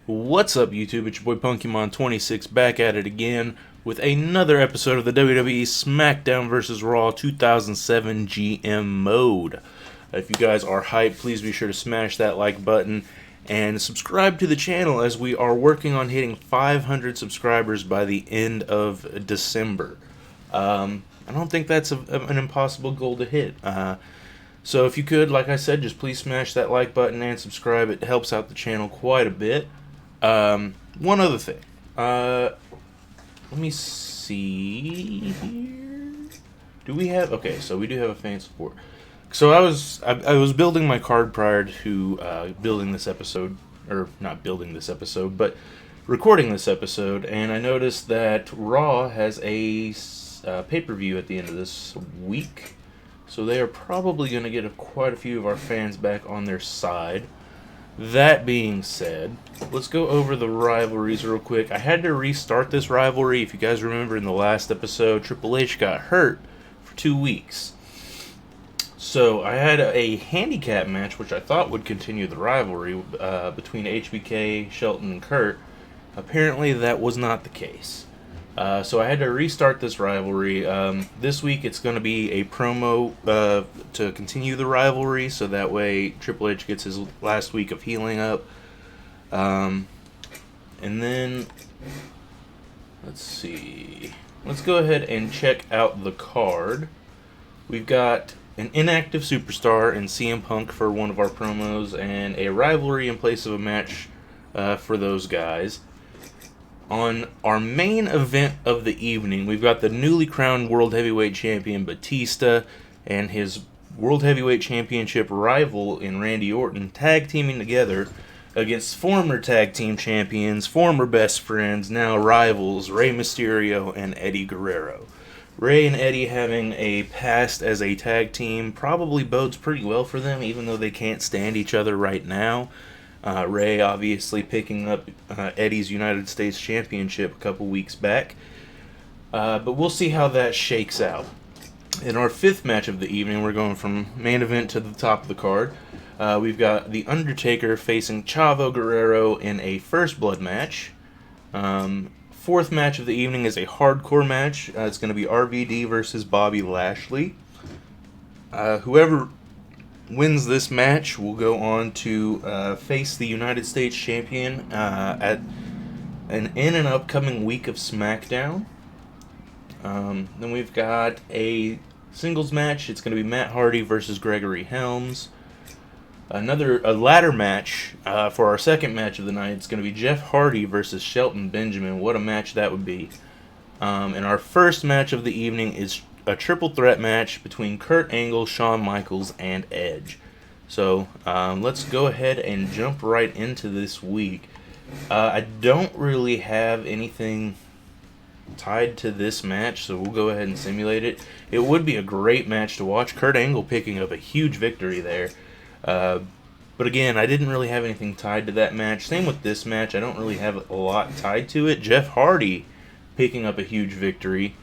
What's up, YouTube? It's your boy Punkemon26 back at it again with another episode of the WWE SmackDown vs. Raw 2007 GM mode. If you guys are hyped, please be sure to smash that like button and subscribe to the channel as we are working on hitting 500 subscribers by the end of December. I don't think that's an impossible goal to hit. So if you could, like I said, just please smash that like button and subscribe. It helps out the channel quite a bit. One other thing. Let me see here. Do we have... Okay, so we do have a fan support. So I was building my card prior to building this episode. Or, not building this episode, but recording this episode. And I noticed that Raw has a pay-per-view at the end of this week. So they are probably going to get quite a few of our fans back on their side. That being said, let's go over the rivalries real quick. I had to restart this rivalry. If you guys remember in the last episode, Triple H got hurt for 2 weeks. So I had a handicap match, which I thought would continue the rivalry between HBK, Shelton, and Kurt. Apparently that was not the case. So I had to restart this rivalry. This week it's going to be a promo to continue the rivalry, so that way Triple H gets his last week of healing up. And then, let's see. Let's go ahead and check out the card. We've got an inactive superstar in CM Punk for one of our promos, and a rivalry in place of a match for those guys. On our main event of the evening, we've got the newly crowned World Heavyweight Champion Batista and his World Heavyweight Championship rival in Randy Orton tag teaming together against former tag team champions, former best friends, now rivals, Rey Mysterio and Eddie Guerrero. Rey and Eddie having a past as a tag team probably bodes pretty well for them, even though they can't stand each other right now. Rey obviously picking up Eddie's United States Championship a couple weeks back. But we'll see how that shakes out. In our fifth match of the evening, we're going from main event to the top of the card. We've got The Undertaker facing Chavo Guerrero in a First Blood match. Fourth match of the evening is a hardcore match. It's going to be RVD versus Bobby Lashley. Whoever wins this match will go on to face the United States Champion in an upcoming week of SmackDown. Then we've got a singles match. It's going to be Matt Hardy versus Gregory Helms. A ladder match for our second match of the night. It's going to be Jeff Hardy versus Shelton Benjamin. What a match that would be. And our first match of the evening is a triple threat match between Kurt Angle, Shawn Michaels, and Edge. So let's go ahead and jump right into this week. I don't really have anything tied to this match, so we'll go ahead and simulate it. It would be a great match to watch. Kurt Angle picking up a huge victory there. But again, I didn't really have anything tied to that match. Same with this match. I don't really have a lot tied to it. Jeff Hardy picking up a huge victory.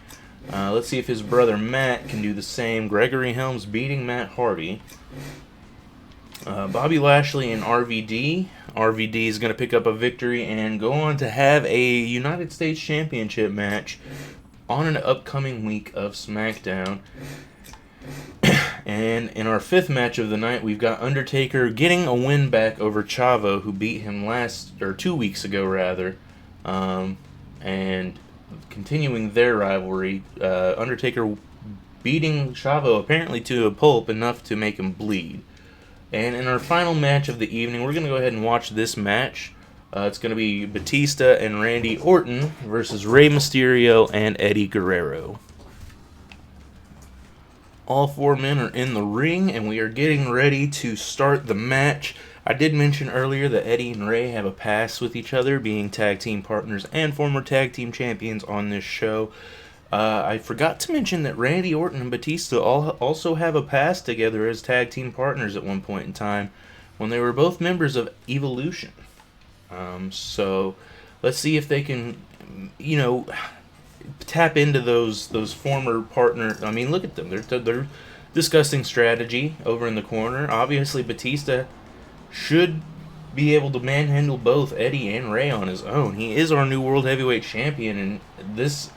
Let's see if his brother Matt can do the same. Gregory Helms beating Matt Hardy. Bobby Lashley and RVD. RVD is going to pick up a victory and go on to have a United States Championship match on an upcoming week of SmackDown. And in our fifth match of the night, we've got Undertaker getting a win back over Chavo, who beat him 2 weeks ago, rather. And continuing their rivalry, Undertaker beating Chavo apparently to a pulp enough to make him bleed. And in our final match of the evening, we're going to go ahead and watch this match. It's going to be Batista and Randy Orton versus Rey Mysterio and Eddie Guerrero. All four men are in the ring, and we are getting ready to start the match. I did mention earlier that Eddie and Rey have a past with each other, being tag team partners and former tag team champions on this show. I forgot to mention that Randy Orton and Batista also have a past together as tag team partners at one point in time, when they were both members of Evolution. So let's see if they can, tap into those former partner. I mean, look at them. They're discussing strategy over in the corner. Obviously, Batista should be able to manhandle both Eddie and Ray on his own. He is our new World Heavyweight Champion, and this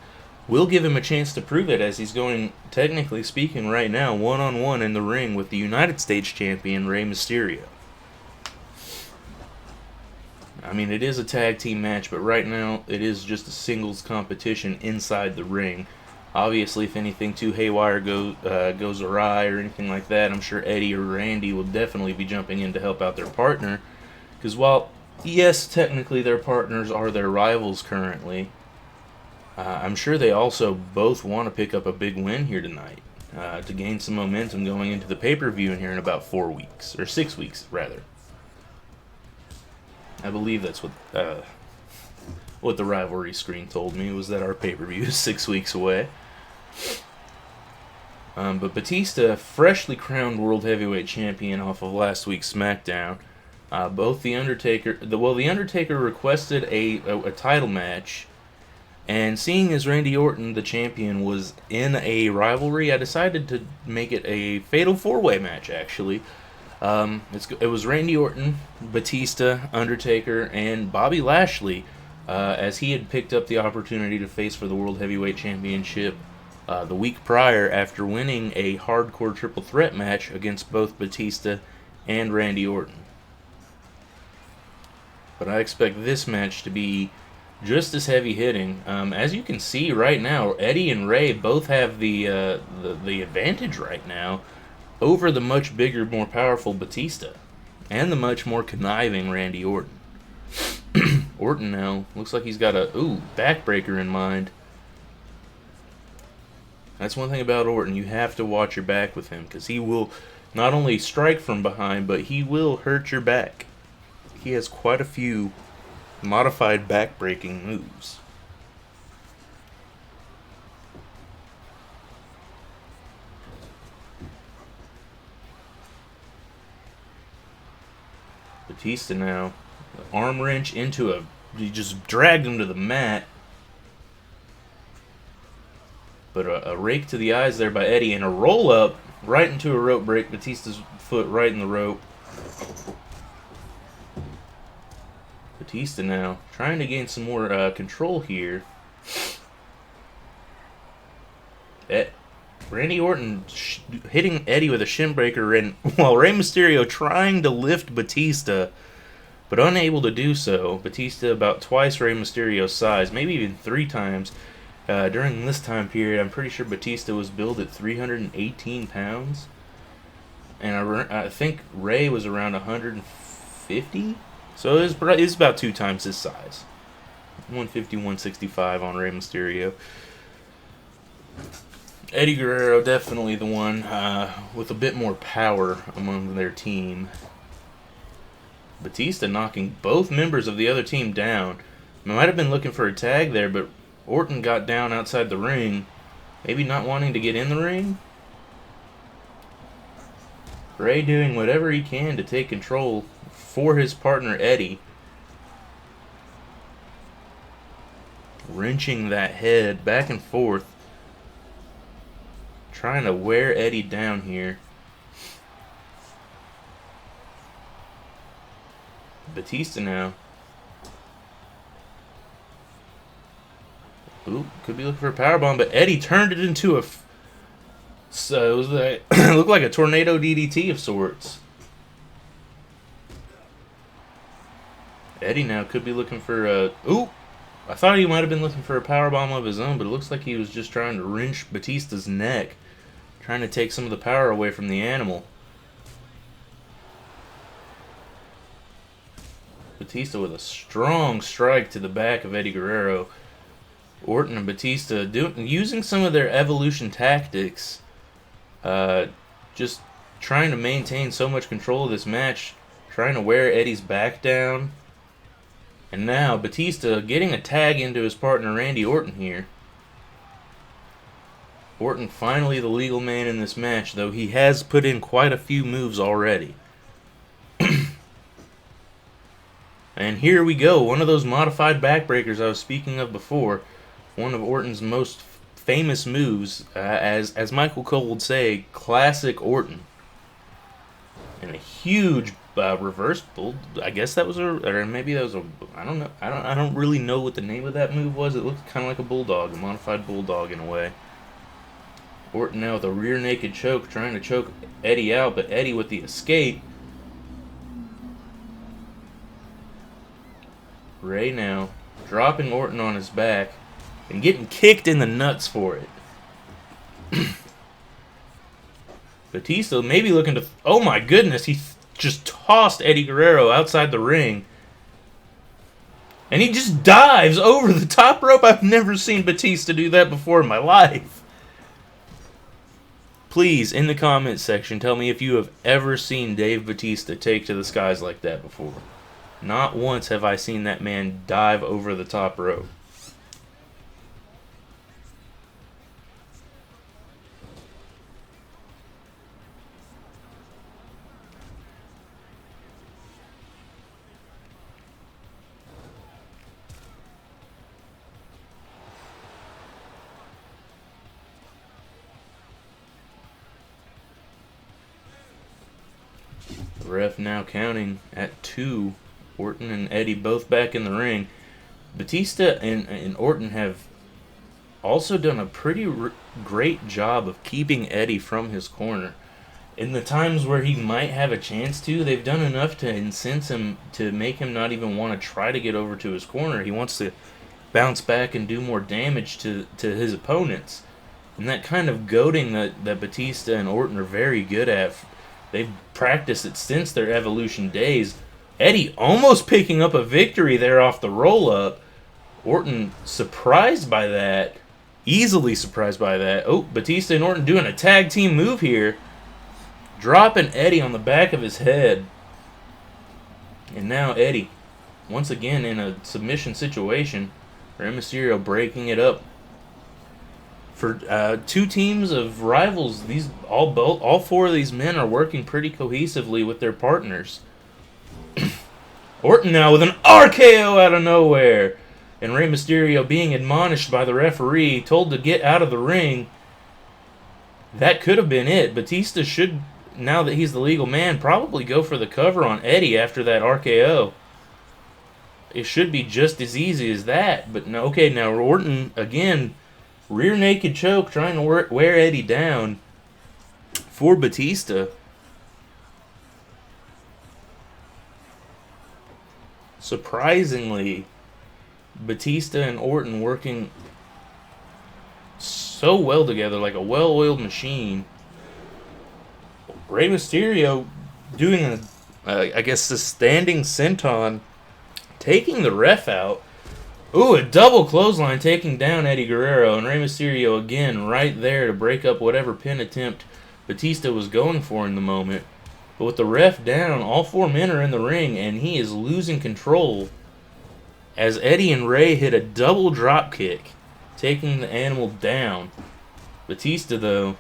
will give him a chance to prove it, as he's going, technically speaking, right now, one-on-one in the ring with the United States Champion, Rey Mysterio. I mean, it is a tag team match, but right now it is just a singles competition inside the ring. Obviously, if anything too haywire goes awry or anything like that, I'm sure Eddie or Randy will definitely be jumping in to help out their partner. Because while, yes, technically their partners are their rivals currently, I'm sure they also both want to pick up a big win here tonight to gain some momentum going into the pay-per-view in here in about 4 weeks, or 6 weeks, rather. I believe that's what the rivalry screen told me, was that our pay-per-view is 6 weeks away. But Batista, freshly crowned World Heavyweight Champion off of last week's SmackDown. Both the Undertaker requested a title match, and seeing as Randy Orton, the champion, was in a rivalry, I decided to make it a fatal 4-way match. Actually, it was Randy Orton, Batista, Undertaker, and Bobby Lashley, as he had picked up the opportunity to face for the World Heavyweight Championship the week prior after winning a hardcore triple threat match against both Batista and Randy Orton. But I expect this match to be just as heavy hitting. As you can see right now, Eddie and Ray both have the advantage right now over the much bigger, more powerful Batista and the much more conniving Randy Orton. Orton now looks like he's got a backbreaker in mind. That's one thing about Orton. You have to watch your back with him, because he will not only strike from behind, but he will hurt your back. He has quite a few modified back-breaking moves. Batista now, arm wrench into he just dragged him to the mat. But a rake to the eyes there by Eddie, and a roll-up right into a rope break. Batista's foot right in the rope. Batista now trying to gain some more control here. Randy Orton hitting Eddie with a shin breaker, and while Rey Mysterio trying to lift Batista, but unable to do so. Batista about twice Rey Mysterio's size, maybe even 3 times. During this time period, I'm pretty sure Batista was billed at 318 pounds. And I think Ray was around 150. So it's about 2 times his size. 150, 165 on Rey Mysterio. Eddie Guerrero, definitely the one with a bit more power among their team. Batista knocking both members of the other team down. Might have been looking for a tag there, but Orton got down outside the ring. Maybe not wanting to get in the ring. Ray doing whatever he can to take control for his partner Eddie. Wrenching that head back and forth. Trying to wear Eddie down here. Batista now. Could be looking for a powerbomb, but Eddie turned it into a... So it was it looked like a tornado DDT of sorts. Eddie now could be looking for a... I thought he might have been looking for a powerbomb of his own, but it looks like he was just trying to wrench Batista's neck. Trying to take some of the power away from the animal. Batista with a strong strike to the back of Eddie Guerrero. Orton and Batista using some of their evolution tactics. Just trying to maintain so much control of this match. Trying to wear Eddie's back down. And now Batista getting a tag into his partner Randy Orton here. Orton finally the legal man in this match, though he has put in quite a few moves already. And here we go, one of those modified backbreakers I was speaking of before. One of Orton's most famous moves, as Michael Cole would say, classic Orton. And a huge reverse bull. I guess that was or maybe that was a. I don't know. I don't really know what the name of that move was. It looked kind of like a bulldog, a modified bulldog in a way. Orton now with a rear naked choke, trying to choke Eddie out, but Eddie with the escape. Ray now dropping Orton on his back and getting kicked in the nuts for it. Batista maybe looking to... Oh my goodness, he just tossed Eddie Guerrero outside the ring. And he just dives over the top rope. I've never seen Batista do that before in my life. Please, in the comments section, tell me if you have ever seen Dave Batista take to the skies like that before. Not once have I seen that man dive over the top rope. The ref now counting at 2. Orton and Eddie both back in the ring. Batista and Orton have also done a pretty great job of keeping Eddie from his corner. In the times where he might have a chance to, they've done enough to incense him to make him not even want to try to get over to his corner. He wants to bounce back and do more damage to his opponents. And that kind of goading that Batista and Orton are very good at. They've practiced it since their Evolution days. Eddie almost picking up a victory there off the roll-up. Orton surprised by that. Easily surprised by that. Oh, Batista and Orton doing a tag team move here. Dropping Eddie on the back of his head. And now Eddie, once again in a submission situation. Rey Mysterio breaking it up. For two teams of rivals, all 4 of these men are working pretty cohesively with their partners. Orton now with an RKO out of nowhere. And Rey Mysterio being admonished by the referee, told to get out of the ring. That could have been it. Batista should, now that he's the legal man, probably go for the cover on Eddie after that RKO. It should be just as easy as that. But no, okay, now Orton, again, rear naked choke, trying to wear Eddie down for Batista. Surprisingly, Batista and Orton working so well together, like a well-oiled machine. Rey Mysterio doing I guess the standing senton, taking the ref out. Ooh, a double clothesline taking down Eddie Guerrero, and Rey Mysterio again right there to break up whatever pin attempt Batista was going for in the moment. But with the ref down, all 4 men are in the ring, and he is losing control as Eddie and Rey hit a double drop kick, taking the animal down. Batista, though,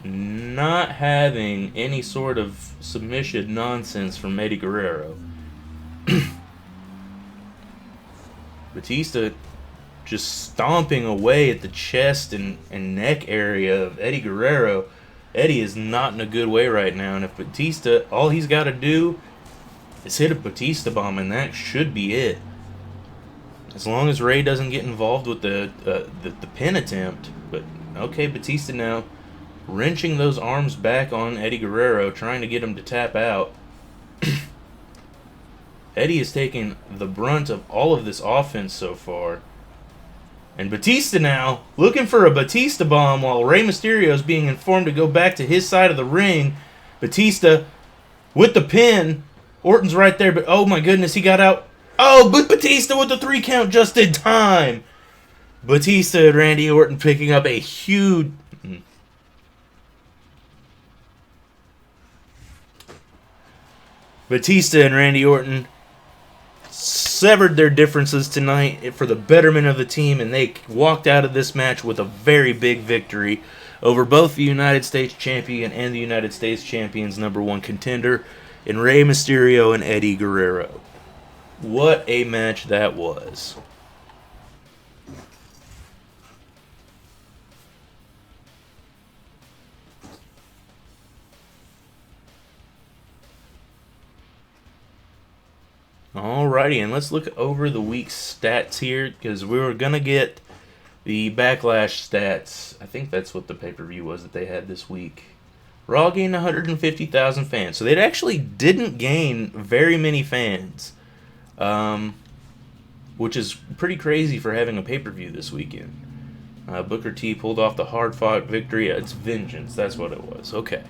not having any sort of submission nonsense from Eddie Guerrero. Batista just stomping away at the chest and neck area of Eddie Guerrero. Eddie is not in a good way right now, and if Batista, all he's got to do is hit a Batista bomb, and that should be it. As long as Rey doesn't get involved with the pin attempt. But, okay, Batista now wrenching those arms back on Eddie Guerrero, trying to get him to tap out. Eddie is taking the brunt of all of this offense so far. And Batista now looking for a Batista bomb while Rey Mysterio is being informed to go back to his side of the ring. Batista with the pin. Orton's right there, but oh my goodness, he got out. Oh, but Batista with the 3 count just in time. Batista and Randy Orton picking up a huge... Batista and Randy Orton severed their differences tonight for the betterment of the team, and they walked out of this match with a very big victory over both the United States Champion and the United States Champion's #1 contender in Rey Mysterio and Eddie Guerrero. What a match that was. Alrighty, and let's look over the week's stats here, because we were going to get the Backlash stats. I think that's what the pay-per-view was that they had this week. Raw gained 150,000 fans, so they actually didn't gain very many fans, which is pretty crazy for having a pay-per-view this weekend. Booker T pulled off the hard-fought victory. It's vengeance, that's what it was. Okay.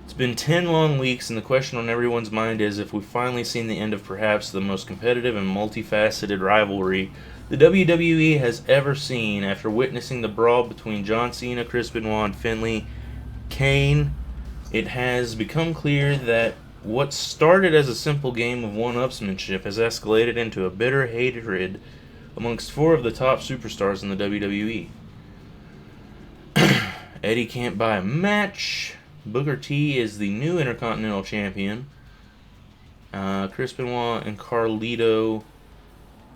It's been 10 long weeks, and the question on everyone's mind is if we've finally seen the end of perhaps the most competitive and multifaceted rivalry the WWE has ever seen after witnessing the brawl between John Cena, Chris Benoit, and Finlay Kane. It has become clear that what started as a simple game of one-upsmanship has escalated into a bitter hatred amongst 4 of the top superstars in the WWE. Eddie can't buy a match. Booker T is the new Intercontinental Champion. Chris Benoit and Carlito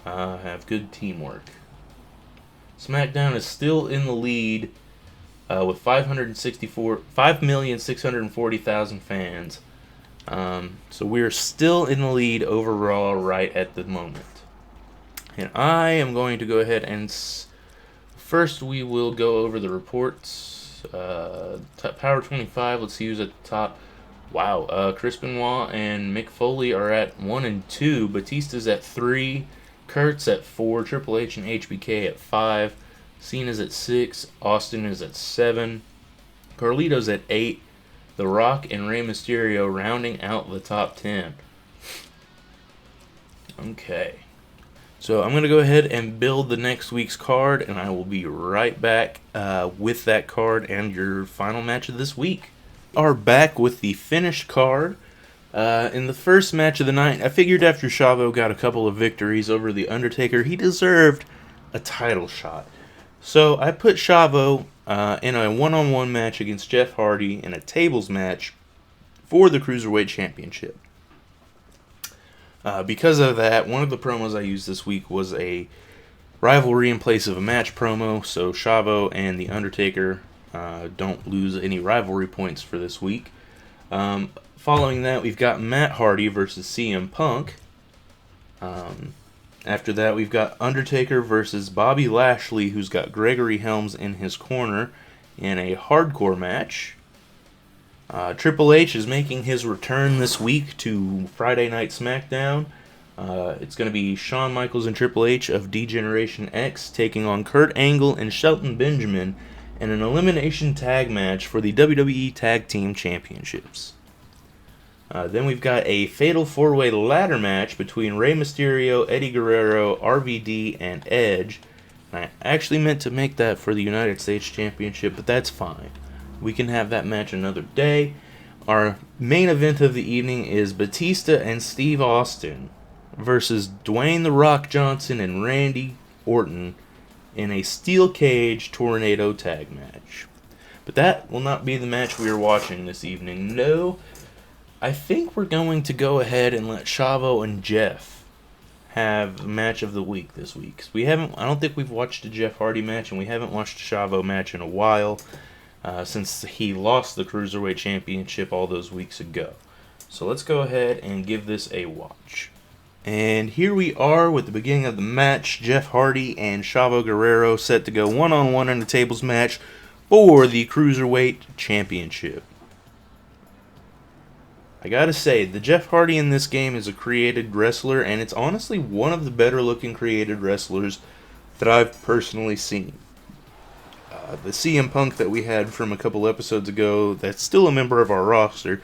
have good teamwork. SmackDown is still in the lead with 5,640,000 fans. So we're still in the lead overall right at the moment. And I am going to go ahead and first we will go over the reports. Power 25, let's see who's at the top. Wow, Chris Benoit and Mick Foley are at 1 and 2. Batista's at 3. Kurt's at 4. Triple H and HBK at 5. Cena's at 6. Austin is at 7. Carlito's at 8. The Rock and Rey Mysterio rounding out the top 10. Okay. So I'm going to go ahead and build the next week's card, and I will be right back with that card and your final match of this week. We are back with the finished card. In the first match of the night, I figured after Chavo got a couple of victories over The Undertaker, he deserved a title shot. So I put Chavo in a one-on-one match against Jeff Hardy in a tables match for the Cruiserweight Championship. Because of that, one of the promos I used this week was a rivalry in place of a match promo, so Chavo and The Undertaker don't lose any rivalry points for this week. Following that, we've got Matt Hardy versus CM Punk. After that, we've got Undertaker versus Bobby Lashley, who's got Gregory Helms in his corner in a hardcore match. Triple H is making his return this week to Friday Night SmackDown. It's going to be Shawn Michaels and Triple H of D-Generation X taking on Kurt Angle and Shelton Benjamin in an elimination tag match for the WWE Tag Team Championships. Then we've got a fatal 4-way ladder match between Rey Mysterio, Eddie Guerrero, RVD, and Edge. And I actually meant to make that for the United States Championship, but that's fine. We can have that match another day. Our main event of the evening is Batista and Steve Austin versus Dwayne "The Rock" Johnson and Randy Orton in a steel cage tornado tag match. But that will not be the match we are watching this evening. No, I think we're going to go ahead and let Chavo and Jeff have the match of the week this week. I don't think we've watched a Jeff Hardy match, and we haven't watched a Chavo match in a while. Since he lost the Cruiserweight Championship all those weeks ago. So let's go ahead and give this a watch. And here we are with the beginning of the match. Jeff Hardy and Chavo Guerrero set to go one-on-one in a tables match for the Cruiserweight Championship. I gotta say, the Jeff Hardy in this game is a created wrestler, and it's honestly one of the better looking created wrestlers that I've personally seen. The CM Punk that we had from a couple episodes ago, that's still a member of our roster,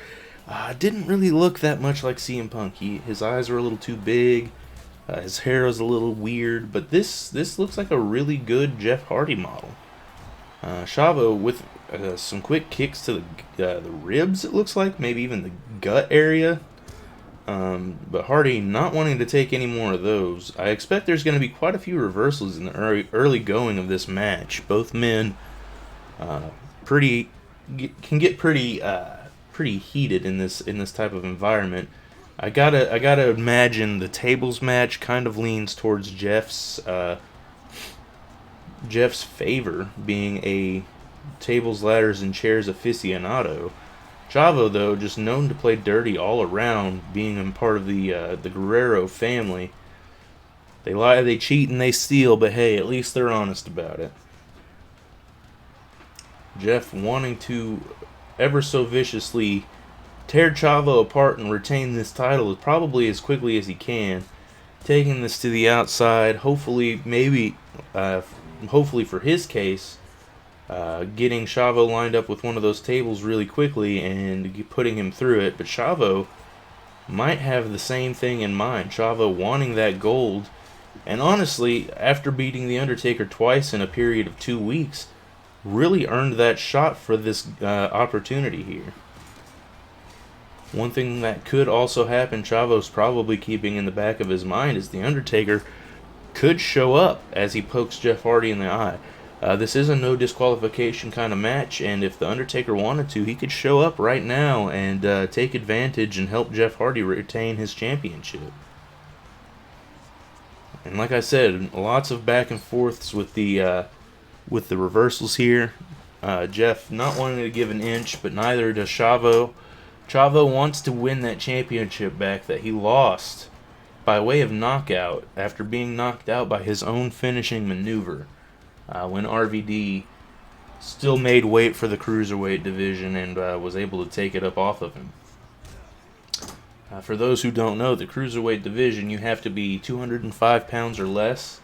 didn't really look that much like CM Punk. His eyes were a little too big, his hair was a little weird, but this looks like a really good Jeff Hardy model. Chavo with some quick kicks to the ribs, it looks like, maybe even the gut area. But Hardy not wanting to take any more of those. I expect there's going to be quite a few reversals in the early going of this match. Both men can get pretty heated in this type of environment. I gotta imagine the tables match kind of leans towards Jeff's favor, being a tables, ladders, and chairs aficionado. Chavo, though, just known to play dirty all around, being a part of the Guerrero family. They lie, they cheat, and they steal, but hey, at least they're honest about it. Jeff wanting to ever so viciously tear Chavo apart and retain this title probably as quickly as he can. Taking this to the outside, hopefully, hopefully for his case, getting Chavo lined up with one of those tables really quickly and putting him through it. But Chavo might have the same thing in mind. Chavo wanting that gold. And honestly, after beating The Undertaker twice in a period of 2 weeks, really earned that shot for this opportunity here. One thing that could also happen, Chavo's probably keeping in the back of his mind, is The Undertaker could show up as he pokes Jeff Hardy in the eye. This is a no disqualification kind of match, and if The Undertaker wanted to, he could show up right now and take advantage and help Jeff Hardy retain his championship. And like I said, lots of back and forths with the reversals here. Jeff not wanting to give an inch, but neither does Chavo. Chavo wants to win that championship back that he lost by way of knockout after being knocked out by his own finishing maneuver when RVD still made weight for the Cruiserweight division and was able to take it up off of him. For those who don't know, the Cruiserweight division, you have to be 205 pounds or less,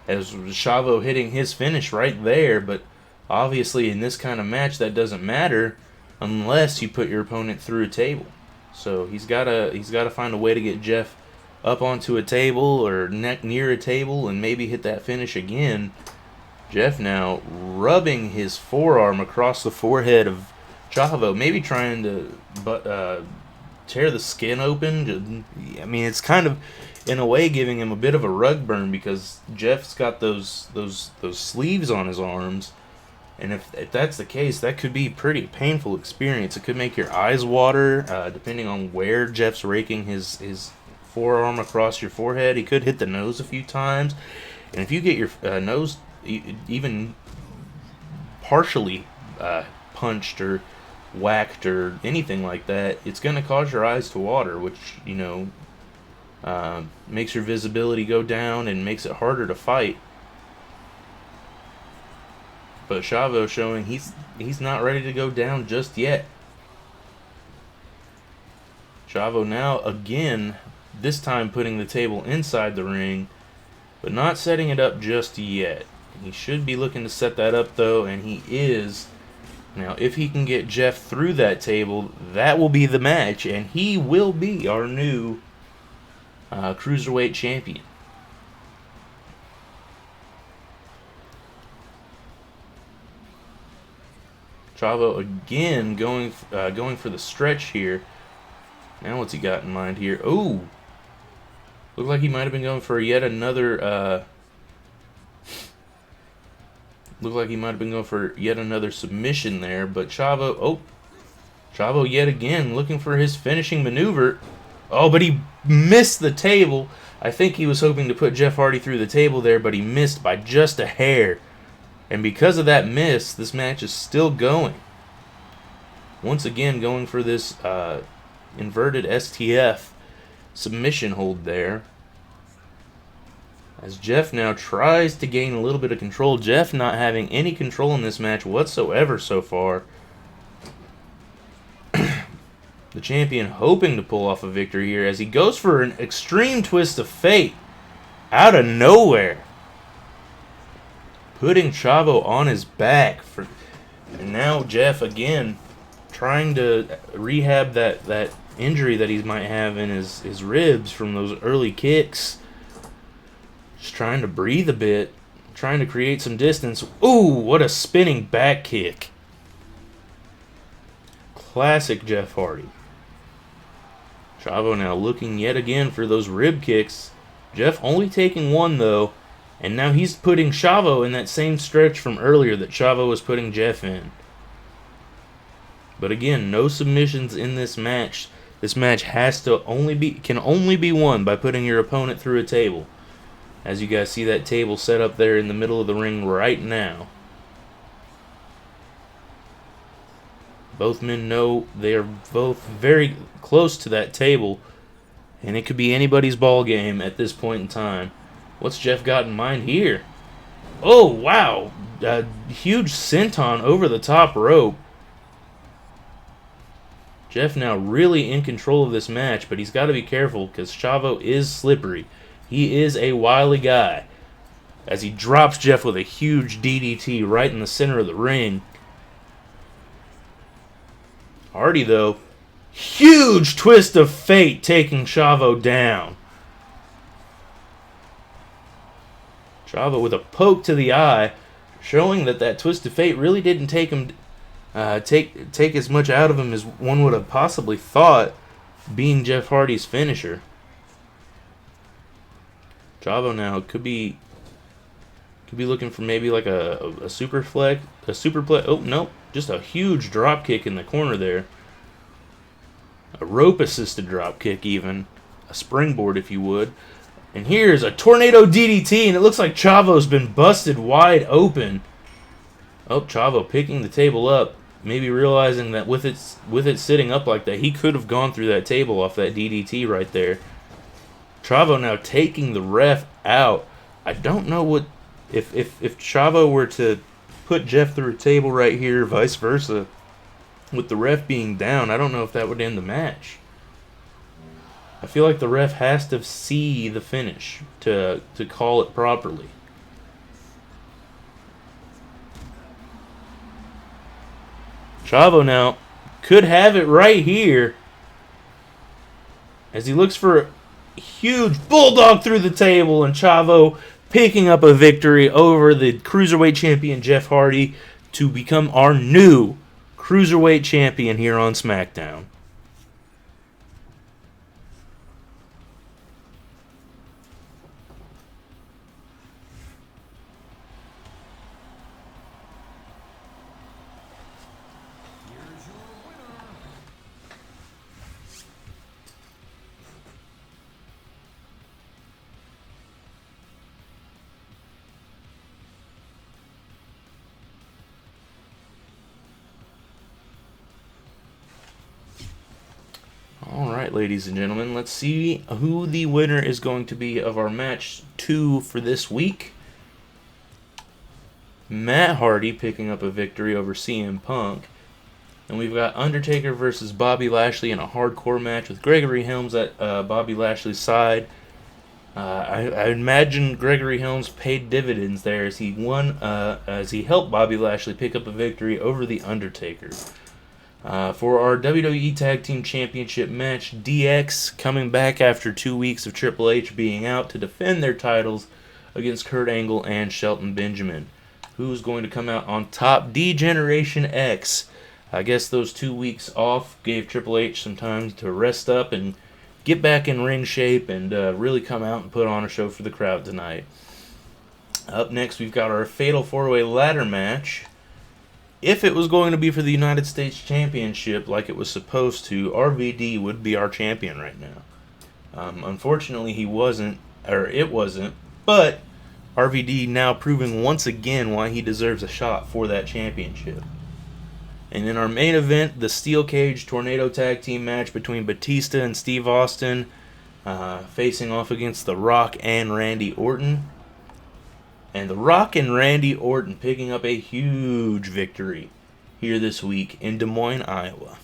as Chavo hitting his finish right there, but obviously in this kind of match that doesn't matter unless you put your opponent through a table. So he's gotta find a way to get Jeff up onto a table or near a table and maybe hit that finish again. Jeff now rubbing his forearm across the forehead of Chavo, maybe trying to tear the skin open. I mean, it's kind of in a way giving him a bit of a rug burn because Jeff's got those sleeves on his arms. And if that's the case, that could be a pretty painful experience. It could make your eyes water, depending on where Jeff's raking his forearm across your forehead. He could hit the nose a few times. And if you get your nose even partially punched or whacked or anything like that, it's going to cause your eyes to water, which, makes your visibility go down and makes it harder to fight. But Chavo showing he's not ready to go down just yet. Chavo now again, this time putting the table inside the ring, but not setting it up just yet. He should be looking to set that up though, and he is. Now if he can get Jeff through that table, that will be the match, and he will be our new Cruiserweight champion. Chavo again going for the stretch here. Now what's he got in mind here? Oh, looked like he might have been going for yet another. Looked like he might have been going for yet another submission there. But Chavo yet again looking for his finishing maneuver. Oh, but he missed the table. I think he was hoping to put Jeff Hardy through the table there, but he missed by just a hair. And because of that miss, this match is still going. Once again, going for this inverted STF submission hold there. As Jeff now tries to gain a little bit of control. Jeff not having any control in this match whatsoever so far. The champion hoping to pull off a victory here as he goes for an extreme twist of fate out of nowhere, putting Chavo on his back. And now Jeff again trying to rehab that injury that he might have in his ribs from those early kicks. Just trying to breathe a bit, trying to create some distance. Ooh, what a spinning back kick. Classic Jeff Hardy. Chavo now looking yet again for those rib kicks. Jeff only taking one though. And now he's putting Chavo in that same stretch from earlier that Chavo was putting Jeff in. But again, no submissions in this match. This match can only be won by putting your opponent through a table. As you guys see that table set up there in the middle of the ring right now. Both men know they are both very close to that table, and it could be anybody's ball game at this point in time. What's Jeff got in mind here? Oh, wow. A huge senton over the top rope. Jeff now really in control of this match, but he's got to be careful because Chavo is slippery. He is a wily guy. As he drops Jeff with a huge DDT right in the center of the ring. Hardy, though, huge twist of fate taking Chavo down. Chavo with a poke to the eye, showing that twist of fate really didn't take him, take as much out of him as one would have possibly thought, being Jeff Hardy's finisher. Chavo now could be looking for maybe like a superplex. Oh no, just a huge drop kick in the corner there. A rope assisted drop kick, even a springboard if you would. And here's a tornado DDT, and it looks like Chavo's been busted wide open. Oh, Chavo picking the table up, maybe realizing that with it sitting up like that, he could have gone through that table off that DDT right there. Chavo now taking the ref out. I don't know what if Chavo were to put Jeff through a table right here, vice versa, with the ref being down, I don't know if that would end the match. I feel like the ref has to see the finish to call it properly. Chavo now could have it right here as he looks for a huge bulldog through the table, and Chavo picking up a victory over the Cruiserweight Champion Jeff Hardy to become our new Cruiserweight Champion here on SmackDown. Alright, ladies and gentlemen, let's see who the winner is going to be of our match 2 for this week. Matt Hardy picking up a victory over CM Punk. And we've got Undertaker versus Bobby Lashley in a hardcore match with Gregory Helms at Bobby Lashley's side. I imagine Gregory Helms paid dividends there as he helped Bobby Lashley pick up a victory over the Undertaker. For our WWE Tag Team Championship match, DX coming back after 2 weeks of Triple H being out to defend their titles against Kurt Angle and Shelton Benjamin. Who's going to come out on top? D-Generation X. I guess those 2 weeks off gave Triple H some time to rest up and get back in ring shape and really come out and put on a show for the crowd tonight. Up next, we've got our Fatal 4-Way Ladder match. If it was going to be for the United States Championship like it was supposed to, RVD would be our champion right now. Unfortunately, it wasn't, but RVD now proving once again why he deserves a shot for that championship. And in our main event, the Steel Cage Tornado Tag Team match between Batista and Steve Austin, facing off against The Rock and Randy Orton. And The Rock and Randy Orton picking up a huge victory here this week in Des Moines, Iowa.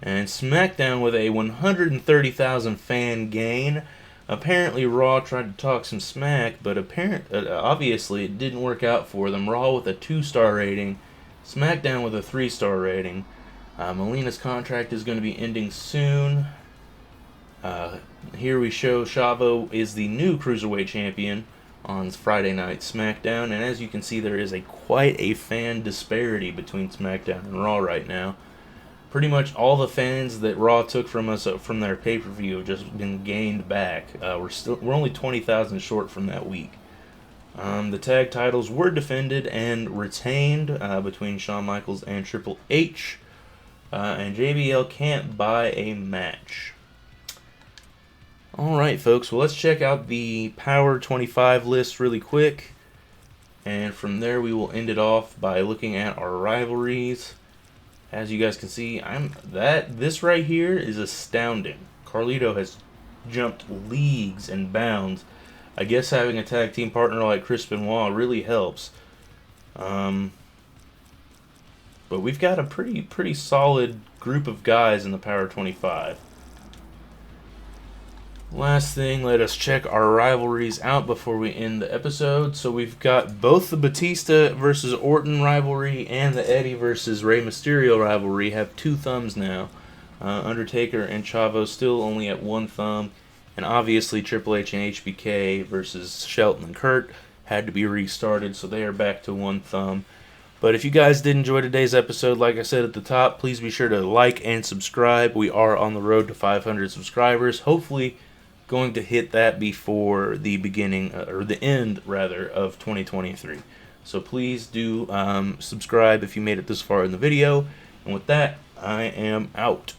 And SmackDown with a 130,000 fan gain. Apparently Raw tried to talk some smack, but obviously it didn't work out for them. Raw with a 2-star rating, SmackDown with a 3-star rating. Melina's contract is going to be ending soon. Here we show Chavo is the new Cruiserweight Champion on Friday Night SmackDown. And as you can see, there is quite a fan disparity between SmackDown and Raw right now. Pretty much all the fans that Raw took from us from their pay-per-view have just been gained back. We're only 20,000 short from that week. The tag titles were defended and retained between Shawn Michaels and Triple H. And JBL can't buy a match. Alright, folks, well, let's check out the Power 25 list really quick. And from there, we will end it off by looking at our rivalries. As you guys can see, this right here is astounding. Carlito has jumped leagues and bounds. I guess having a tag team partner like Chris Benoit really helps. But we've got a pretty solid group of guys in the Power 25. Last thing, let us check our rivalries out before we end the episode. So we've got both the Batista versus Orton rivalry and the Eddie versus Rey Mysterio rivalry have 2 thumbs now. Undertaker and Chavo still only at 1 thumb. And obviously Triple H and HBK versus Shelton and Kurt had to be restarted, so they are back to 1 thumb. But if you guys did enjoy today's episode, like I said at the top, please be sure to like and subscribe. We are on the road to 500 subscribers. Hopefully going to hit that before the beginning, or the end, rather, of 2023. So please do subscribe if you made it this far in the video. And with that, I am out.